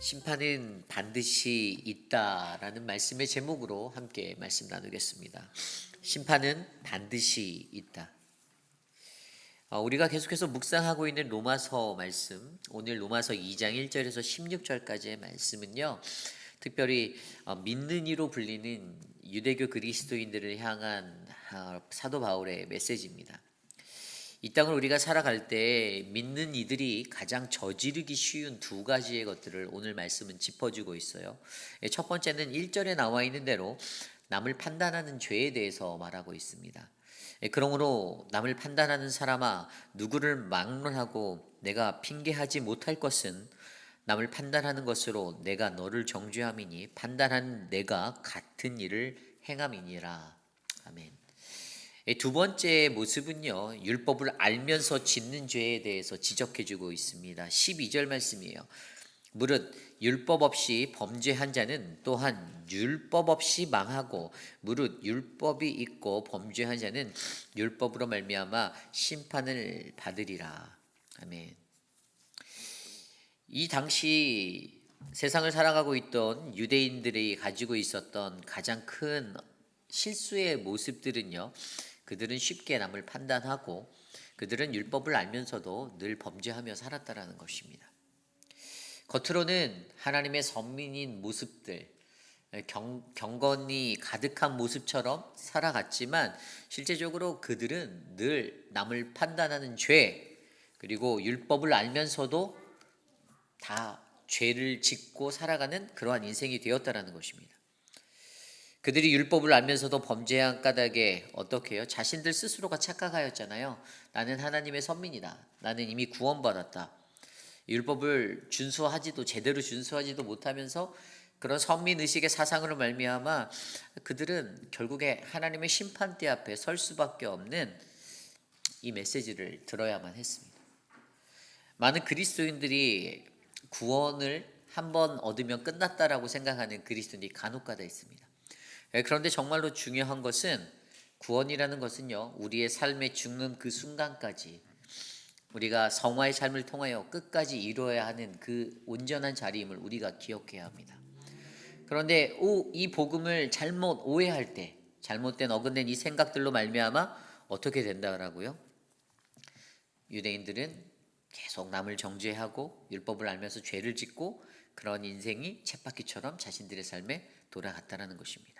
심판은 반드시 있다라는 말씀의 제목으로 함께 말씀 나누겠습니다. 심판은 반드시 있다. 우리가 계속해서 묵상하고 있는 로마서 말씀, 오늘 로마서 2장 1절에서 16절까지의 말씀은요, 특별히 믿는 이로 불리는 유대교 그리스도인들을 향한 사도 바울의 메시지입니다. 이 땅을 우리가 살아갈 때 믿는 이들이 가장 저지르기 쉬운 두 가지의 것들을 오늘 말씀은 짚어주고 있어요. 첫 번째는 1절에 나와 있는 대로 남을 판단하는 죄에 대해서 말하고 있습니다. 그러므로 남을 판단하는 사람아, 누구를 막론하고 내가 핑계하지 못할 것은 남을 판단하는 것으로 내가 너를 정죄함이니 판단하는 내가 같은 일을 행함이니라. 아멘. 두 번째 모습은요, 율법을 알면서 짓는 죄에 대해서 지적해주고 있습니다. 12절 말씀이에요. 무릇 율법 없이 범죄한 자는 또한 율법 없이 망하고 무릇 율법이 있고 범죄한 자는 율법으로 말미암아 심판을 받으리라. 아멘. 이 당시 세상을 살아가고 있던 유대인들이 가지고 있었던 가장 큰 실수의 모습들은요, 그들은 쉽게 남을 판단하고 그들은 율법을 알면서도 늘 범죄하며 살았다라는 것입니다. 겉으로는 하나님의 선민인 모습들, 경건이 가득한 모습처럼 살아갔지만 실제적으로 그들은 늘 남을 판단하는 죄, 그리고 율법을 알면서도 다 죄를 짓고 살아가는 그러한 인생이 되었다라는 것입니다. 그들이 율법을 알면서도 범죄한 까닭에 어떻게 해요? 자신들 스스로가 착각하였잖아요. 나는 하나님의 선민이다. 나는 이미 구원받았다. 율법을 제대로 준수하지도 못하면서 그런 선민의식의 사상으로 말미암아 그들은 결국에 하나님의 심판대 앞에 설 수밖에 없는 이 메시지를 들어야만 했습니다. 많은 그리스도인들이 구원을 한번 얻으면 끝났다라고 생각하는 그리스도인이 간혹가다 있습니다. 그런데 정말로 중요한 것은 구원이라는 것은요, 우리의 삶에 죽는 그 순간까지 우리가 성화의 삶을 통하여 끝까지 이루어야 하는 그 온전한 자리임을 우리가 기억해야 합니다. 그런데 이 복음을 잘못 오해할 때, 잘못된 어긋낸 이 생각들로 말미암아 어떻게 된다라고요? 유대인들은 계속 남을 정죄하고 율법을 알면서 죄를 짓고 그런 인생이 쳇바퀴처럼 자신들의 삶에 돌아갔다는 것입니다.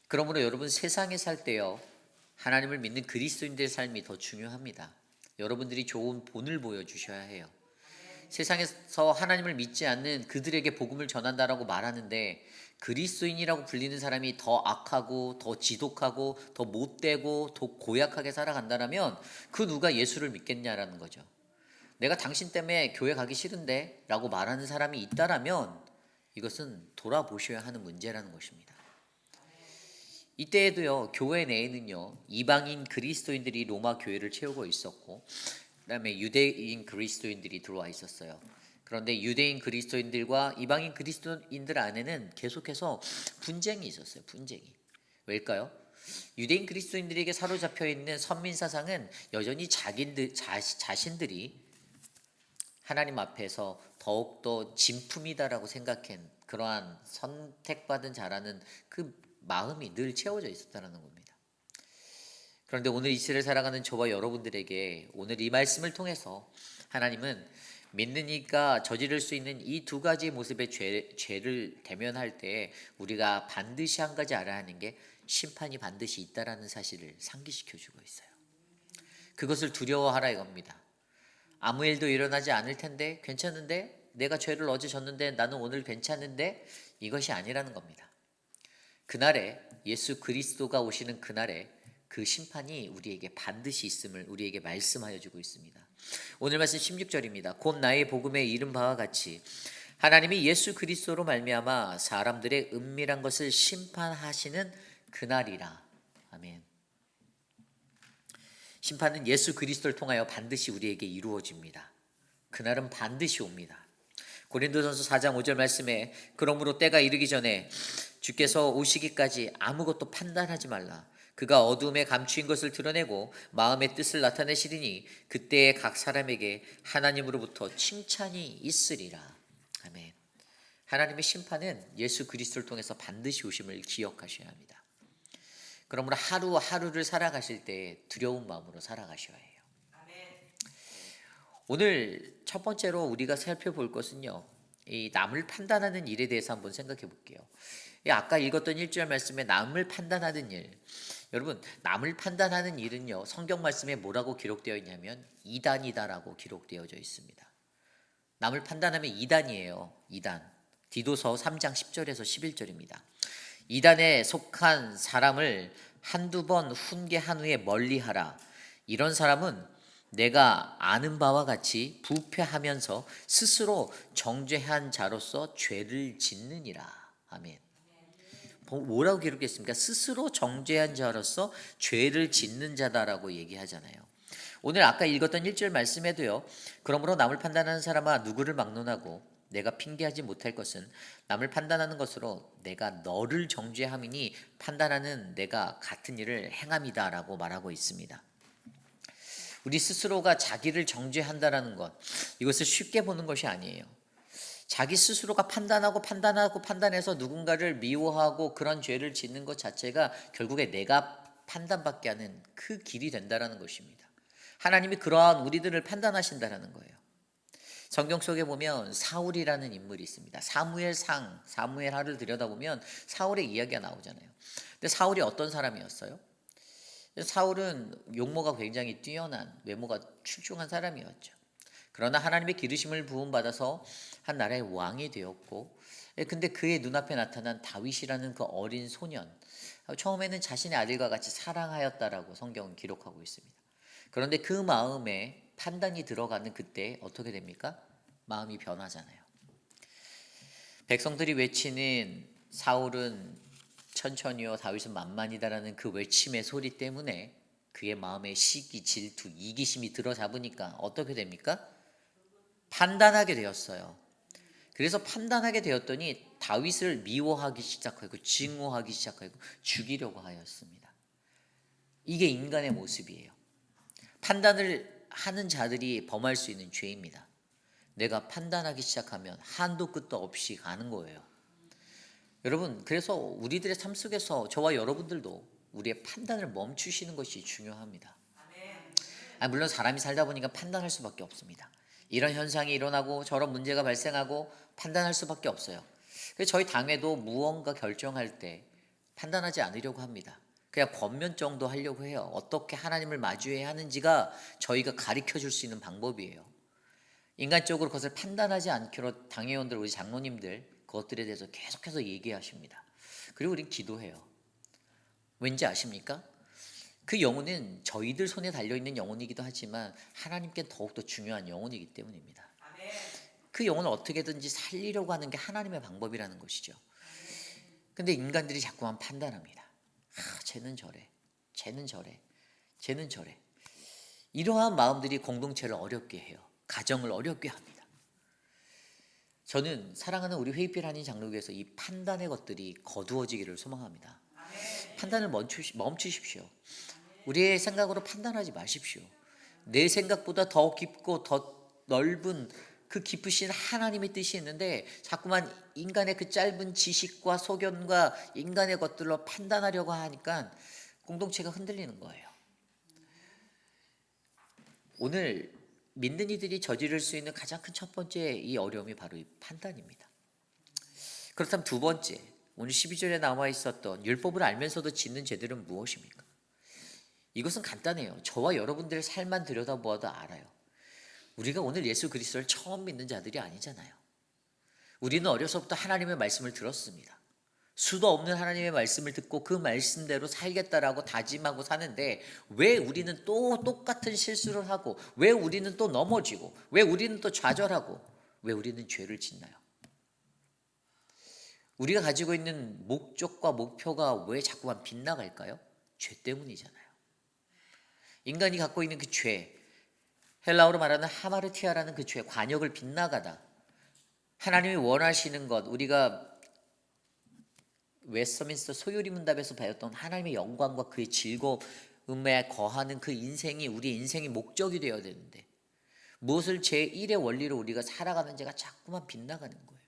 그러므로 여러분, 세상에 살 때요, 하나님을 믿는 그리스도인들의 삶이 더 중요합니다. 여러분들이 좋은 본을 보여주셔야 해요. 세상에서 하나님을 믿지 않는 그들에게 복음을 전한다라고 말하는데 그리스도인이라고 불리는 사람이 더 악하고 더 지독하고 더 못되고 더 고약하게 살아간다면 그 누가 예수를 믿겠냐라는 거죠. 내가 당신 때문에 교회 가기 싫은데 라고 말하는 사람이 있다라면 이것은 돌아보셔야 하는 문제라는 것입니다. 이때에도요, 교회 내에는요, 이방인 그리스도인들이 로마 교회를 채우고 있었고, 그다음에 유대인 그리스도인들이 들어와 있었어요. 그런데 유대인 그리스도인들과 이방인 그리스도인들 안에는 계속해서 분쟁이 있었어요. 분쟁이. 왜일까요? 유대인 그리스도인들에게 사로잡혀 있는 선민 사상은 여전히 자신들이 하나님 앞에서 더욱더 진품이다라고 생각한 그러한 선택받은 자라는 그 마음이 늘 채워져 있었다는 겁니다. 그런데 오늘 이 시대를 살아가는 저와 여러분들에게 오늘 이 말씀을 통해서 하나님은 믿는 이가 저지를 수 있는 이 두 가지 모습의 죄를 대면할 때 우리가 반드시 한 가지 알아야 하는 게 심판이 반드시 있다라는 사실을 상기시켜주고 있어요. 그것을 두려워하라 이겁니다. 아무 일도 일어나지 않을 텐데, 괜찮은데, 내가 죄를 어제 졌는데 나는 오늘 괜찮은데, 이것이 아니라는 겁니다. 그날에 예수 그리스도가 오시는 그날에 그 심판이 우리에게 반드시 있음을 우리에게 말씀하여 주고 있습니다. 오늘 말씀 16절입니다. 곧 나의 복음에 이른 바와 같이 하나님이 예수 그리스도로 말미암아 사람들의 은밀한 것을 심판하시는 그날이라. 아멘. 심판은 예수 그리스도를 통하여 반드시 우리에게 이루어집니다. 그날은 반드시 옵니다. 고린도전서 4장 5절 말씀에 그러므로 때가 이르기 전에 주께서 오시기까지 아무것도 판단하지 말라. 그가 어두움에 감추인 것을 드러내고 마음의 뜻을 나타내시리니 그때에 각 사람에게 하나님으로부터 칭찬이 있으리라. 아멘. 하나님의 심판은 예수 그리스도를 통해서 반드시 오심을 기억하셔야 합니다. 그러므로 하루하루를 살아가실 때 두려운 마음으로 살아가셔야 해요. 오늘 첫 번째로 우리가 살펴볼 것은요, 이 남을 판단하는 일에 대해서 한번 생각해 볼게요. 아까 읽었던 1절 말씀에 남을 판단하는 일, 여러분 남을 판단하는 일은요 성경 말씀에 뭐라고 기록되어 있냐면 이단이다라고 기록되어져 있습니다. 남을 판단하면 이단이에요. 이단. 디도서 3장 10절에서 11절입니다. 이단에 속한 사람을 한두 번 훈계한 후에 멀리하라. 이런 사람은 내가 아는 바와 같이 부패하면서 스스로 정죄한 자로서 죄를 짓느니라. 아멘. 뭐라고 기록했습니까? 스스로 정죄한 자로서 죄를 짓는 자다라고 얘기하잖아요. 오늘 아까 읽었던 1절 말씀에도요. 그러므로 남을 판단하는 사람아 누구를 막론하고 내가 핑계하지 못할 것은 남을 판단하는 것으로 내가 너를 정죄함이니 판단하는 내가 같은 일을 행함이다라고 말하고 있습니다. 우리 스스로가 자기를 정죄한다라는 것, 이것을 쉽게 보는 것이 아니에요. 자기 스스로가 판단해서 누군가를 미워하고 그런 죄를 짓는 것 자체가 결국에 내가 판단받게 하는 그 길이 된다라는 것입니다. 하나님이 그러한 우리들을 판단하신다라는 거예요. 성경 속에 보면 사울이라는 인물이 있습니다. 사무엘하를 들여다보면 사울의 이야기가 나오잖아요. 근데 사울이 어떤 사람이었어요? 사울은 용모가 굉장히 뛰어난, 외모가 출중한 사람이었죠. 그러나 하나님의 기르심을 부음받아서 한 나라의 왕이 되었고, 근데 그의 눈앞에 나타난 다윗이라는 그 어린 소년, 처음에는 자신의 아들과 같이 사랑하였다라고 성경은 기록하고 있습니다. 그런데 그 마음에 판단이 들어가는 그때 어떻게 됩니까? 마음이 변하잖아요. 백성들이 외치는 사울은 천천히요 다윗은 만만이다라는 그 외침의 소리 때문에 그의 마음에 시기, 질투, 이기심이 들어잡으니까 어떻게 됩니까? 판단하게 되었어요. 그래서 판단하게 되었더니 다윗을 미워하기 시작하고 증오하기 시작하고 죽이려고 하였습니다. 이게 인간의 모습이에요. 판단을 하는 자들이 범할 수 있는 죄입니다. 내가 판단하기 시작하면 한도 끝도 없이 가는 거예요. 여러분, 그래서 우리들의 삶 속에서 저와 여러분들도 우리의 판단을 멈추시는 것이 중요합니다. 물론 사람이 살다 보니까 판단할 수밖에 없습니다. 이런 현상이 일어나고 저런 문제가 발생하고 판단할 수밖에 없어요. 그래서 저희 당회도 무언가 결정할 때 판단하지 않으려고 합니다. 그냥 권면 정도 하려고 해요. 어떻게 하나님을 마주해야 하는지가 저희가 가르쳐 줄 수 있는 방법이에요. 인간적으로 그것을 판단하지 않기로 당회원들, 우리 장로님들 그것들에 대해서 계속해서 얘기하십니다. 그리고 우린 기도해요. 왠지 아십니까? 그 영혼은 저희들 손에 달려있는 영혼이기도 하지만 하나님께 더욱더 중요한 영혼이기 때문입니다. 그 영혼을 어떻게든지 살리려고 하는 게 하나님의 방법이라는 것이죠. 근데 인간들이 자꾸만 판단합니다. 쟤는 저래, 쟤는 저래, 쟤는 저래. 이러한 마음들이 공동체를 어렵게 해요. 가정을 어렵게 합니다. 저는 사랑하는 우리 회의필 한인 장로교에서 이 판단의 것들이 거두어지기를 소망합니다. 판단을 멈추십시오. 우리의 생각으로 판단하지 마십시오. 내 생각보다 더 깊고 더 넓은 그 깊으신 하나님의 뜻이 있는데 자꾸만 인간의 그 짧은 지식과 소견과 인간의 것들로 판단하려고 하니까 공동체가 흔들리는 거예요. 오늘 믿는 이들이 저지를 수 있는 가장 큰 첫 번째 이 어려움이 바로 이 판단입니다. 그렇다면 두 번째, 오늘 12절에 나와 있었던 율법을 알면서도 짓는 죄들은 무엇입니까? 이것은 간단해요. 저와 여러분들의 삶만 들여다보아도 알아요. 우리가 오늘 예수 그리스도를 처음 믿는 자들이 아니잖아요. 우리는 어려서부터 하나님의 말씀을 들었습니다. 수도 없는 하나님의 말씀을 듣고 그 말씀대로 살겠다라고 다짐하고 사는데 왜 우리는 또 똑같은 실수를 하고 왜 우리는 또 넘어지고 왜 우리는 또 좌절하고 왜 우리는 죄를 짓나요? 우리가 가지고 있는 목적과 목표가 왜 자꾸만 빗나갈까요? 죄 때문이잖아요. 인간이 갖고 있는 그 죄, 헬라어로 말하는 하마르티아라는 그 죄, 관역을 빗나가다 하나님이 원하시는 것, 우리가 웨스트민스터 소요리 문답에서 배웠던 하나님의 영광과 그의 즐거움에 거하는 그 인생이 우리의 인생의 목적이 되어야 되는데 무엇을 제1의 원리로 우리가 살아가는지가 자꾸만 빗나가는 거예요.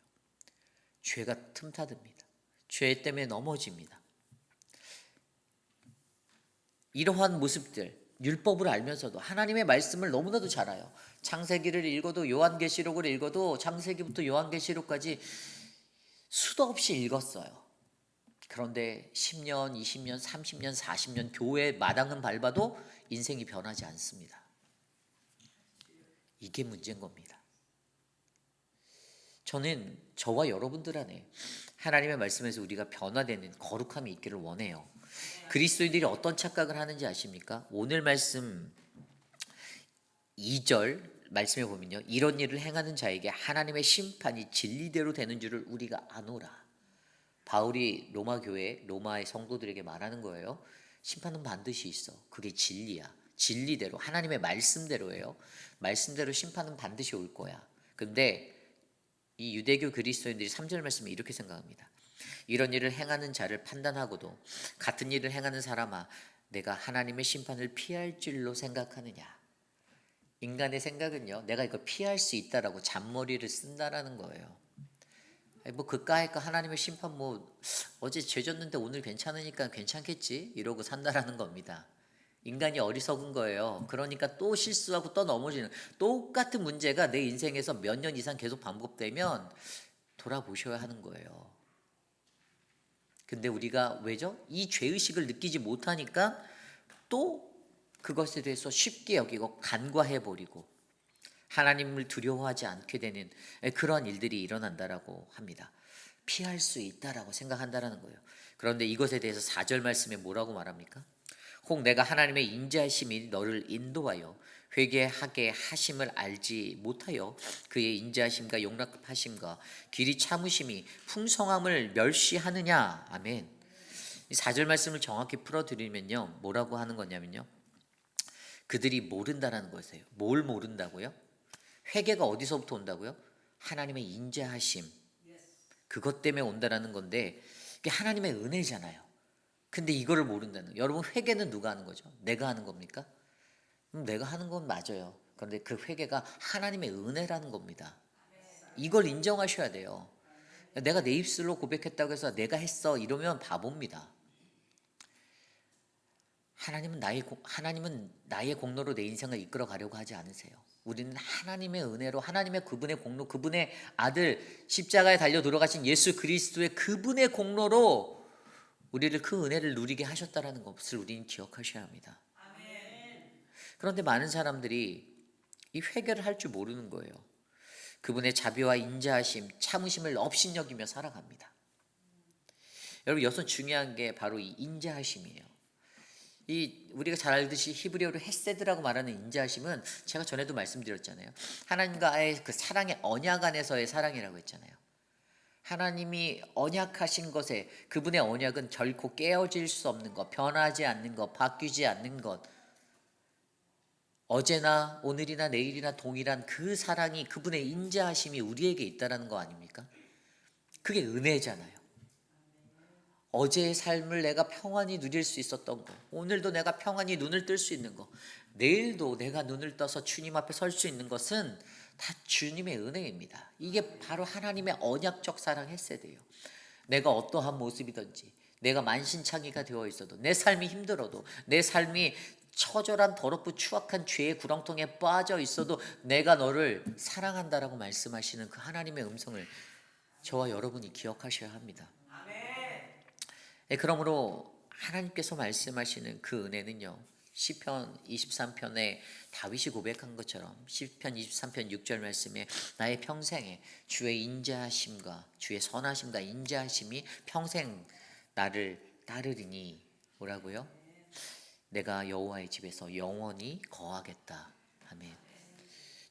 죄가 틈타듭니다. 죄 때문에 넘어집니다. 이러한 모습들, 율법을 알면서도 하나님의 말씀을 너무나도 잘 알아요. 창세기를 읽어도 요한계시록을 읽어도 창세기부터 요한계시록까지 수도 없이 읽었어요. 그런데 10년, 20년, 30년, 40년 교회 마당은 밟아도 인생이 변하지 않습니다. 이게 문제인 겁니다. 저는 저와 여러분들 안에 하나님의 말씀에서 우리가 변화되는 거룩함이 있기를 원해요. 그리스도인들이 어떤 착각을 하는지 아십니까? 오늘 말씀 2절 말씀에 보면요, 이런 일을 행하는 자에게 하나님의 심판이 진리대로 되는 줄을 우리가 아노라. 바울이 로마 교회, 로마의 성도들에게 말하는 거예요. 심판은 반드시 있어. 그게 진리야. 진리대로, 하나님의 말씀대로예요. 말씀대로 심판은 반드시 올 거야. 근데 이 유대교 그리스도인들이 3절 말씀에 이렇게 생각합니다. 이런 일을 행하는 자를 판단하고도 같은 일을 행하는 사람아, 내가 하나님의 심판을 피할 줄로 생각하느냐. 인간의 생각은요, 내가 이거 피할 수 있다라고 잔머리를 쓴다라는 거예요. 뭐 그까이까 하나님의 심판 뭐 어제 죄 졌는데 오늘 괜찮으니까 괜찮겠지 이러고 산다라는 겁니다. 인간이 어리석은 거예요. 그러니까 또 실수하고 또 넘어지는 똑같은 문제가 내 인생에서 몇 년 이상 계속 반복되면 돌아보셔야 하는 거예요. 근데 우리가 왜죠? 이 죄의식을 느끼지 못하니까 또 그것에 대해서 쉽게 여기고 간과해버리고 하나님을 두려워하지 않게 되는 그런 일들이 일어난다라고 합니다. 피할 수 있다라고 생각한다라는 거예요. 그런데 이것에 대해서 4절 말씀에 뭐라고 말합니까? 혹 내가 하나님의 인자하심이 너를 인도하여 회개하게 하심을 알지 못하여 그의 인자하심과 용납하심과 길이 참으심이 풍성함을 멸시하느냐. 아멘. 이 4절 말씀을 정확히 풀어드리면요, 뭐라고 하는 거냐면요, 그들이 모른다라는 것이에요. 뭘 모른다고요? 회개가 어디서부터 온다고요? 하나님의 인자하심, 그것 때문에 온다라는 건데, 이게 하나님의 은혜잖아요. 근데 이거를 모른다는 거예요. 여러분, 회개는 누가 하는 거죠? 내가 하는 겁니까? 내가 하는 건 맞아요. 그런데 그 회개가 하나님의 은혜라는 겁니다. 이걸 인정하셔야 돼요. 내가 내 입술로 고백했다고 해서 내가 했어 이러면 바보입니다. 하나님은 나의 공로로 내 인생을 이끌어 가려고 하지 않으세요. 우리는 하나님의 은혜로, 하나님의 그분의 공로, 그분의 아들 십자가에 달려 돌아가신 예수 그리스도의 그분의 공로로 우리를 그 은혜를 누리게 하셨다라는 것을 우리는 기억하셔야 합니다. 그런데 많은 사람들이 이 회개를 할 줄 모르는 거예요. 그분의 자비와 인자하심, 참으심을 업신여기며 살아갑니다. 여러분, 여기서 중요한 게 바로 이 인자하심이에요. 이 우리가 잘 알듯이 히브리어로 헤세드라고 말하는 인자하심은 제가 전에도 말씀드렸잖아요. 하나님과의 그 사랑의 언약 안에서의 사랑이라고 했잖아요. 하나님이 언약하신 것에, 그분의 언약은 결코 깨어질 수 없는 것, 변하지 않는 것, 바뀌지 않는 것, 어제나 오늘이나 내일이나 동일한 그 사랑이, 그분의 인자하심이 우리에게 있다라는 거 아닙니까? 그게 은혜잖아요. 어제의 삶을 내가 평안히 누릴 수 있었던 거, 오늘도 내가 평안히 눈을 뜰 수 있는 거, 내일도 내가 눈을 떠서 주님 앞에 설 수 있는 것은 다 주님의 은혜입니다. 이게 바로 하나님의 언약적 사랑 헤세드예요. 내가 어떠한 모습이든지, 내가 만신창이가 되어 있어도, 내 삶이 힘들어도, 내 삶이 처절한 더럽고 추악한 죄의 구렁텅이에 빠져 있어도 내가 너를 사랑한다라고 말씀하시는 그 하나님의 음성을 저와 여러분이 기억하셔야 합니다. 그러므로 하나님께서 말씀하시는 그 은혜는요, 시편 23편에 다윗이 고백한 것처럼 시편 23편 6절 말씀에 나의 평생에 주의 인자하심과 주의 선하심과 인자하심이 평생 나를 따르리니, 뭐라고요? 내가 여호와의 집에서 영원히 거하겠다. 아멘.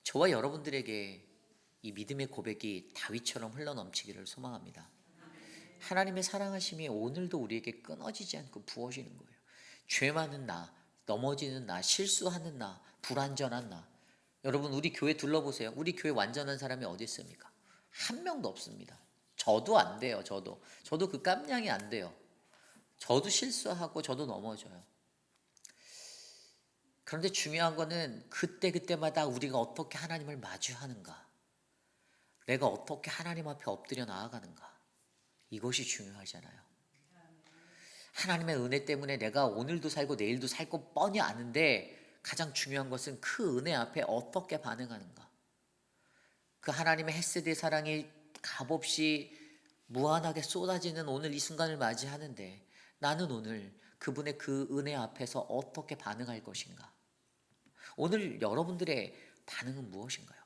저와 여러분들에게 이 믿음의 고백이 다윗처럼 흘러넘치기를 소망합니다. 하나님의 사랑하심이 오늘도 우리에게 끊어지지 않고 부어지는 거예요. 죄 많은 나, 넘어지는 나, 실수하는 나, 불완전한 나. 여러분, 우리 교회 둘러보세요. 우리 교회 완전한 사람이 어디 있습니까? 한 명도 없습니다. 저도 안 돼요. 저도 그 깜냥이 안 돼요. 저도 실수하고 저도 넘어져요. 그런데 중요한 거는 그때마다 우리가 어떻게 하나님을 마주하는가, 내가 어떻게 하나님 앞에 엎드려 나아가는가. 이것이 중요하잖아요. 하나님의 은혜 때문에 내가 오늘도 살고 내일도 살고 뻔히 아는데 가장 중요한 것은 그 은혜 앞에 어떻게 반응하는가. 그 하나님의 헤세드의 사랑이 값없이 무한하게 쏟아지는 오늘 이 순간을 맞이하는데 나는 오늘 그분의 그 은혜 앞에서 어떻게 반응할 것인가. 오늘 여러분들의 반응은 무엇인가요?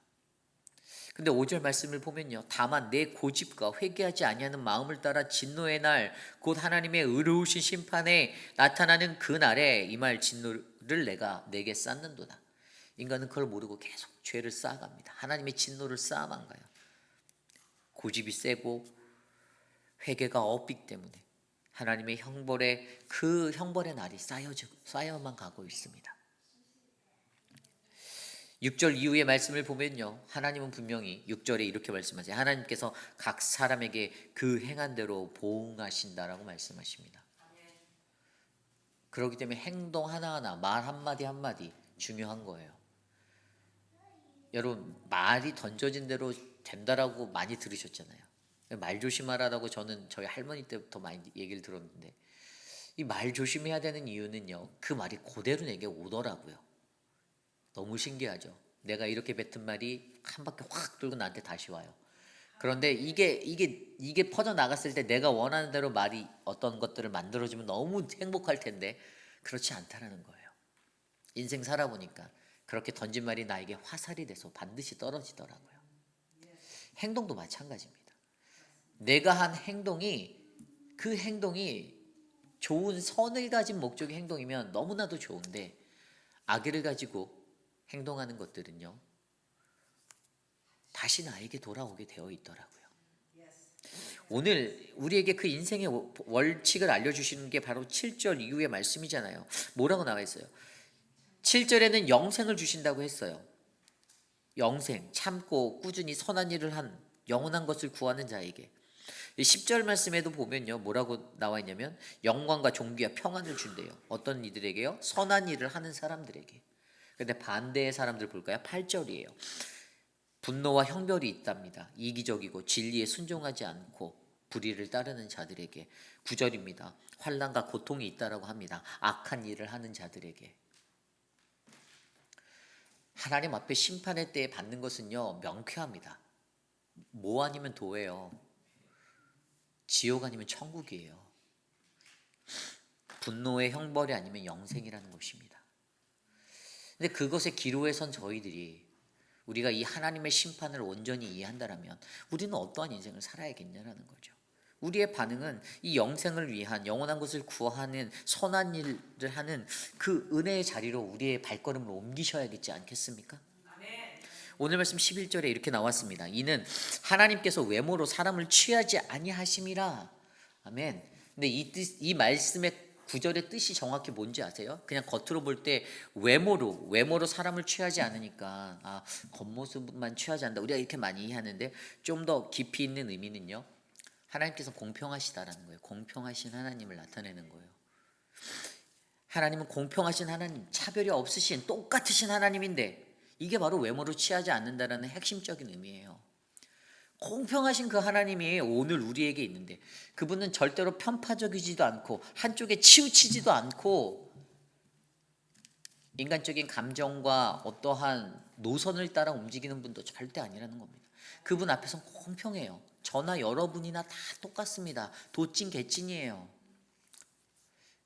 근데 5절 말씀을 보면요, 다만 내 고집과 회개하지 아니하는 마음을 따라 진노의 날 곧 하나님의 의로우신 심판에 나타나는 그 날에 이 말 진노를 내가 내게 쌓는도다. 인간은 그걸 모르고 계속 죄를 쌓아갑니다. 하나님의 진노를 쌓아만 가요. 고집이 세고 회개가 없기 때문에 하나님의 형벌에 그 형벌의 날이 쌓여만 가고 있습니다. 6절 이후의 말씀을 보면요, 하나님은 분명히 6절에 이렇게 말씀하세요. 하나님께서 각 사람에게 그 행한 대로 보응하신다라고 말씀하십니다. 그렇기 때문에 행동 하나하나, 말 한마디 한마디 중요한 거예요. 여러분, 말이 던져진 대로 된다라고 많이 들으셨잖아요. 말 조심하라고 저는 저희 할머니 때부터 많이 얘기를 들었는데, 이 말 조심해야 되는 이유는요, 그 말이 그대로 내게 오더라고요. 너무 신기하죠. 내가 이렇게 뱉은 말이 한 바퀴 확 돌고 나한테 다시 와요. 그런데 이게 퍼져 나갔을 때 내가 원하는 대로 말이 어떤 것들을 만들어주면 너무 행복할 텐데 그렇지 않다라는 거예요. 인생 살아보니까 그렇게 던진 말이 나에게 화살이 돼서 반드시 떨어지더라고요. 행동도 마찬가지입니다. 내가 한 행동이, 그 행동이 좋은 선을 가진 목적의 행동이면 너무나도 좋은데 악의를 가지고 행동하는 것들은요, 다시 나에게 돌아오게 되어 있더라고요. 오늘 우리에게 그 인생의 월칙을 알려주시는 게 바로 7절 이후의 말씀이잖아요. 뭐라고 나와 있어요? 7절에는 영생을 주신다고 했어요. 영생, 참고 꾸준히 선한 일을 한 영원한 것을 구하는 자에게. 10절 말씀에도 보면요, 뭐라고 나와 있냐면 영광과 존귀와 평안을 준대요. 어떤 이들에게요? 선한 일을 하는 사람들에게. 근데 반대의 사람들 볼까요? 8절이에요. 분노와 형벌이 있답니다. 이기적이고 진리에 순종하지 않고 불의를 따르는 자들에게. 9절입니다. 환난과 고통이 있다라고 합니다. 악한 일을 하는 자들에게. 하나님 앞에 심판의 때에 받는 것은요, 명쾌합니다. 뭐 아니면 도예요. 지옥 아니면 천국이에요. 분노의 형벌이 아니면 영생이라는 것입니다. 근데 그것의 기로에 선 저희들이, 우리가 이 하나님의 심판을 온전히 이해한다면 우리는 어떠한 인생을 살아야겠냐라는 거죠. 우리의 반응은 이 영생을 위한, 영원한 것을 구하는 선한 일을 하는 그 은혜의 자리로 우리의 발걸음을 옮기셔야겠지 않겠습니까? 오늘 말씀 11절에 이렇게 나왔습니다. 이는 하나님께서 외모로 사람을 취하지 아니하심이라. 아멘. 근데 이 말씀의 9절의 뜻이 정확히 뭔지 아세요? 그냥 겉으로 볼 때 외모로 사람을 취하지 않으니까 겉모습만 취하지 않는다, 우리가 이렇게 많이 이해하는데, 좀 더 깊이 있는 의미는요, 하나님께서 공평하시다라는 거예요. 공평하신 하나님을 나타내는 거예요. 하나님은 공평하신 하나님, 차별이 없으신 똑같으신 하나님인데 이게 바로 외모로 취하지 않는다라는 핵심적인 의미예요. 공평하신 그 하나님이 오늘 우리에게 있는데 그분은 절대로 편파적이지도 않고 한쪽에 치우치지도 않고 인간적인 감정과 어떠한 노선을 따라 움직이는 분도 절대 아니라는 겁니다. 그분 앞에서는 공평해요. 저나 여러분이나 다 똑같습니다. 도찐 개찐이에요.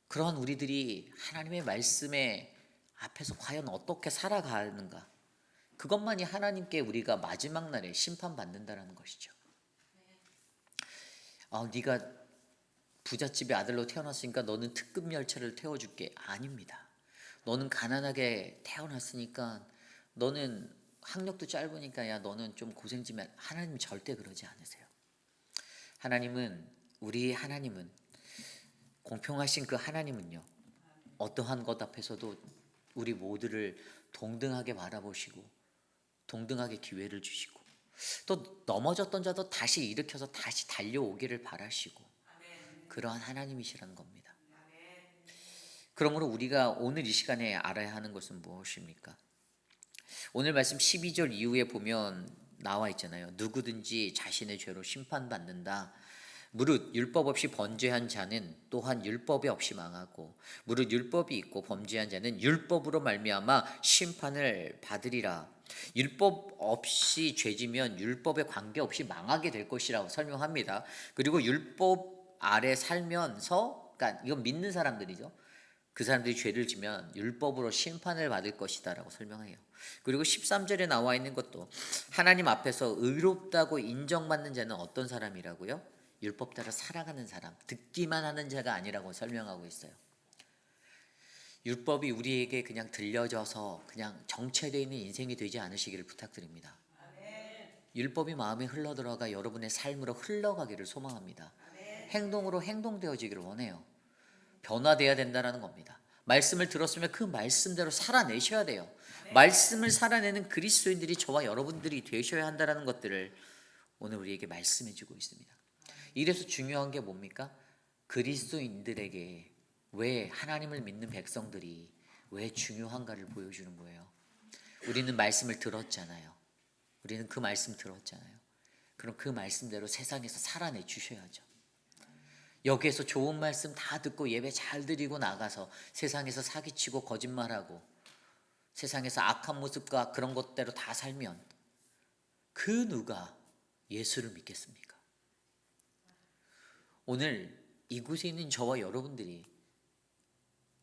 그러한 우리들이 하나님의 말씀에 앞에서 과연 어떻게 살아가는가, 그것만이 하나님께 우리가 마지막 날에 심판받는다라는 것이죠. 네가 부잣집의 아들로 태어났으니까 너는 특급 열차를 태워줄게. 아닙니다. 너는 가난하게 태어났으니까, 너는 학력도 짧으니까 야 너는 좀 고생 좀 해. 하나님 절대 그러지 않으세요. 우리 하나님은, 공평하신 그 하나님은요, 어떠한 것 앞에서도 우리 모두를 동등하게 바라보시고 동등하게 기회를 주시고, 또 넘어졌던 자도 다시 일으켜서 다시 달려오기를 바라시고, 그러한 하나님이시라는 겁니다. 그러므로 우리가 오늘 이 시간에 알아야 하는 것은 무엇입니까? 오늘 말씀 12절 이후에 보면 나와 있잖아요. 누구든지 자신의 죄로 심판받는다. 무릇 율법 없이 범죄한 자는 또한 율법이 없이 망하고 무릇 율법이 있고 범죄한 자는 율법으로 말미암아 심판을 받으리라. 율법 없이 죄지면 율법에 관계없이 망하게 될 것이라고 설명합니다. 그리고 율법 아래 살면서, 그러니까 이건 믿는 사람들이죠. 그 사람들이 죄를 지면 율법으로 심판을 받을 것이다라고 설명해요. 그리고 13절에 나와 있는 것도 하나님 앞에서 의롭다고 인정받는 자는 어떤 사람이라고요? 율법 따라 살아가는 사람, 듣기만 하는 자가 아니라고 설명하고 있어요. 율법이 우리에게 그냥 들려져서 그냥 정체되어 있는 인생이 되지 않으시기를 부탁드립니다. 율법이 마음에 흘러들어가 여러분의 삶으로 흘러가기를 소망합니다. 행동으로 행동되어지기를 원해요. 변화돼야 된다는 겁니다. 말씀을 들었으면 그 말씀대로 살아내셔야 돼요. 말씀을 살아내는 그리스도인들이 저와 여러분들이 되셔야 한다는 것들을 오늘 우리에게 말씀해 주고 있습니다. 이래서 중요한 게 뭡니까? 그리스도인들에게 왜 하나님을 믿는 백성들이 왜 중요한가를 보여주는 거예요. 우리는 말씀을 들었잖아요. 우리는 그 말씀 들었잖아요. 그럼 그 말씀대로 세상에서 살아내 주셔야죠. 여기에서 좋은 말씀 다 듣고 예배 잘 드리고 나가서 세상에서 사기치고 거짓말하고 세상에서 악한 모습과 그런 것대로 다 살면 그 누가 예수를 믿겠습니까? 오늘 이곳에 있는 저와 여러분들이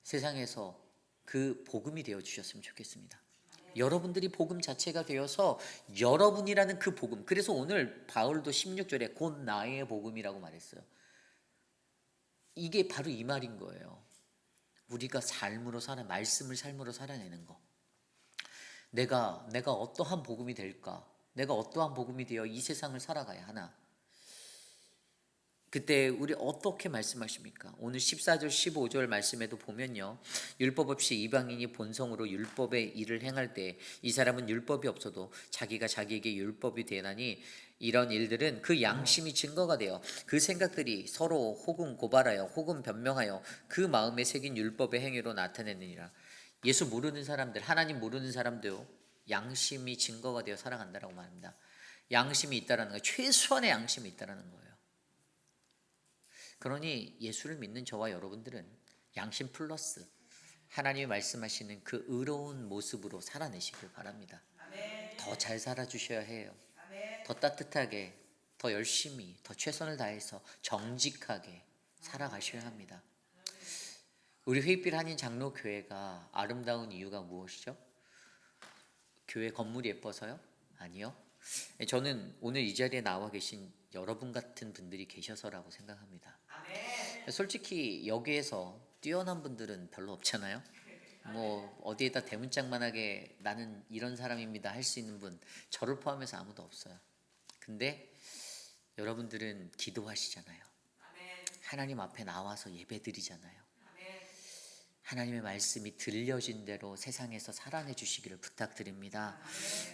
세상에서 그 복음이 되어 주셨으면 좋겠습니다. 여러분들이 복음 자체가 되어서 여러분이라는 그 복음, 그래서 오늘 바울도 16절에 곧 나의 복음이라고 말했어요. 이게 바로 이 말인 거예요. 우리가 삶으로 말씀을 삶으로 살아내는 거. 내가 어떠한 복음이 될까? 내가 어떠한 복음이 되어 이 세상을 살아가야 하나? 그때 우리 어떻게 말씀하십니까? 오늘 14절 15절 말씀에도 보면요, 율법 없이 이방인이 본성으로 율법의 일을 행할 때 이 사람은 율법이 없어도 자기가 자기에게 율법이 되나니 이런 일들은 그 양심이 증거가 되어 그 생각들이 서로 혹은 고발하여 혹은 변명하여 그 마음에 새긴 율법의 행위로 나타내느니라. 예수 모르는 사람들, 하나님 모르는 사람도 양심이 증거가 되어 살아간다라고 말합니다. 양심이 있다라는 거예요. 최소한의 양심이 있다라는 거예요. 그러니 예수를 믿는 저와 여러분들은 양심 플러스 하나님이 말씀하시는 그 의로운 모습으로 살아내시길 바랍니다. 더 잘 살아주셔야 해요. 더 따뜻하게, 더 열심히, 더 최선을 다해서 정직하게 살아가셔야 합니다. 우리 회빛 한인 장로교회가 아름다운 이유가 무엇이죠? 교회 건물이 예뻐서요? 아니요. 저는 오늘 이 자리에 나와 계신 여러분 같은 분들이 계셔서라고 생각합니다. 솔직히 여기에서 뛰어난 분들은 별로 없잖아요. 뭐 어디에다 대문짝만하게 나는 이런 사람입니다 할 수 있는 분 저를 포함해서 아무도 없어요. 근데 여러분들은 기도하시잖아요. 하나님 앞에 나와서 예배드리잖아요. 하나님의 말씀이 들려진 대로 세상에서 살아내 주시기를 부탁드립니다.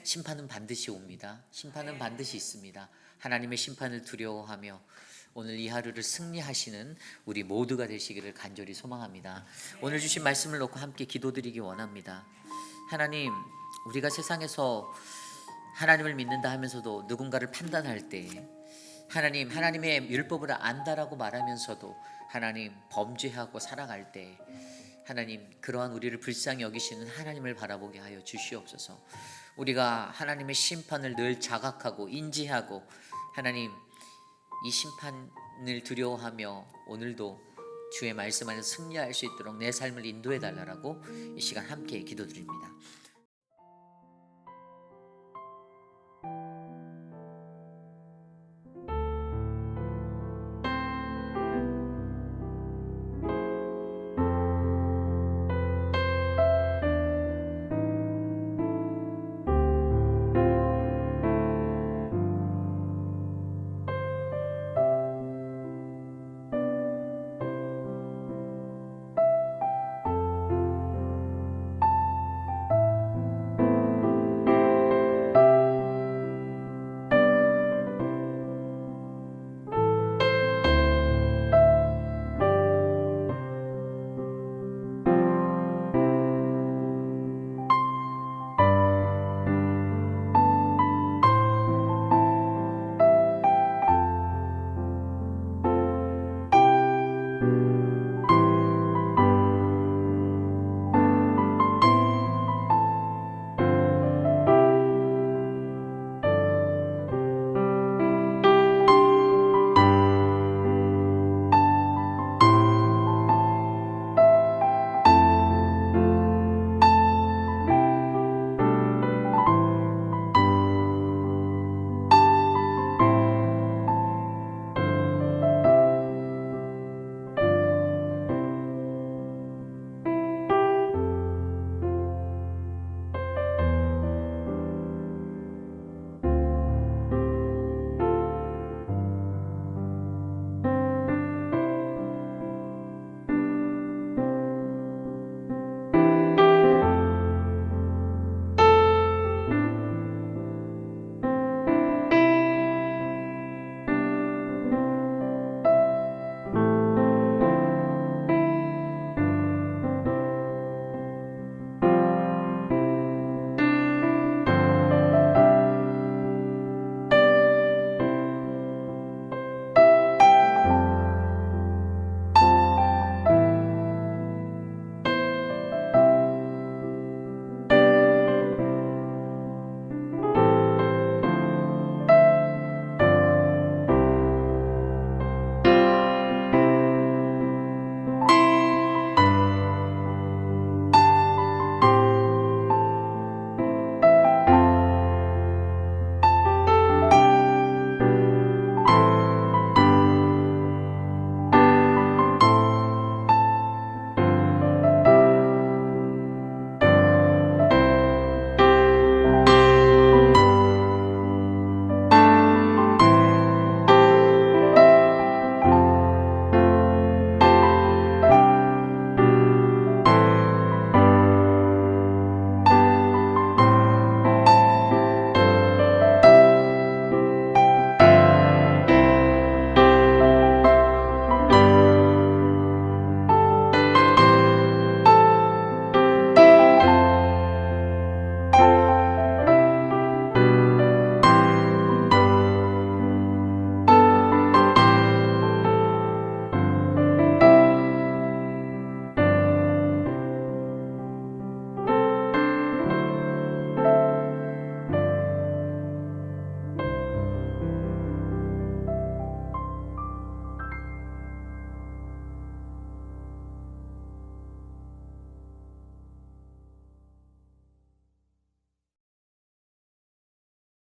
심판은 반드시 옵니다. 심판은 반드시 있습니다. 하나님의 심판을 두려워하며 오늘 이 하루를 승리하시는 우리 모두가 되시기를 간절히 소망합니다. 오늘 주신 말씀을 놓고 함께 기도드리기 원합니다. 하나님, 우리가 세상에서 하나님을 믿는다 하면서도 누군가를 판단할 때 하나님, 하나님의 율법을 안다라고 말하면서도 하나님 범죄하고 살아갈 때 하나님, 그러한 우리를 불쌍히 여기시는 하나님을 바라보게 하여 주시옵소서. 우리가 하나님의 심판을 늘 자각하고 인지하고 하나님, 이 심판을 두려워하며 오늘도 주의 말씀 안에서 승리할 수 있도록 내 삶을 인도해 달라고 이 시간 함께 기도드립니다.